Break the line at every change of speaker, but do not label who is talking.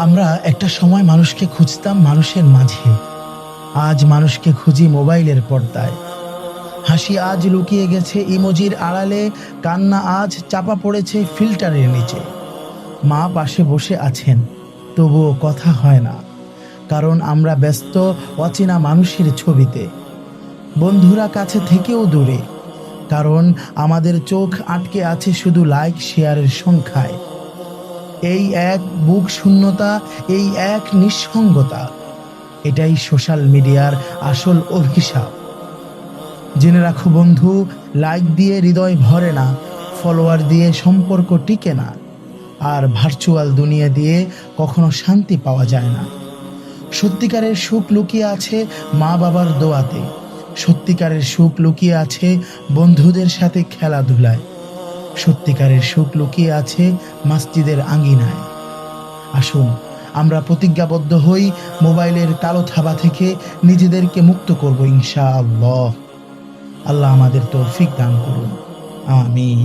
আমরা একটা সময় মানুষকে খুঁজতাম মানুষের মাঝে, আজ মানুষকে খুঁজি মোবাইলের পর্দায়। হাসি আজ লুকিয়ে গেছে ইমোজির আড়ালে, কান্না আজ চাপা পড়েছে ফিল্টারের নিচে। মা পাশে বসে আছেন, তবুও কথা হয় না, কারণ আমরা ব্যস্ত অচেনা মানুষের ছবিতে। বন্ধুরা কাছে থেকেও দূরে, কারণ আমাদের চোখ আটকে আছে শুধু লাইক শেয়ারের সংখ্যায়। এই এক বুক শূন্যতা, এই এক নিঃসঙ্গতা, এটাই সোশ্যাল মিডিয়ার আসল অভিশাপ। জেনে রাখো বন্ধু, লাইক দিয়ে হৃদয় ভরে না, ফলোয়ার দিয়ে সম্পর্ক টিকে না, আর ভার্চুয়াল দুনিয়া দিয়ে কখনো শান্তি পাওয়া যায় না। সত্যিকারের সুখ লুকিয়ে আছে মা বাবার দোয়াতে, সত্যিকারের সুখ লুকিয়ে আছে বন্ধুদের সাথে খেলাধুলায়, সত্যিকারের সুখ লুকিয়ে আছে মসজিদের আঙ্গিনায়। আসুন আমরা প্রতিজ্ঞাবদ্ধ হই, মোবাইলের কালো থাবা থেকে নিজেদেরকে মুক্ত করব ইনশাআল্লাহ। আল্লাহ আমাদের তৌফিক দান করুন, আমিন।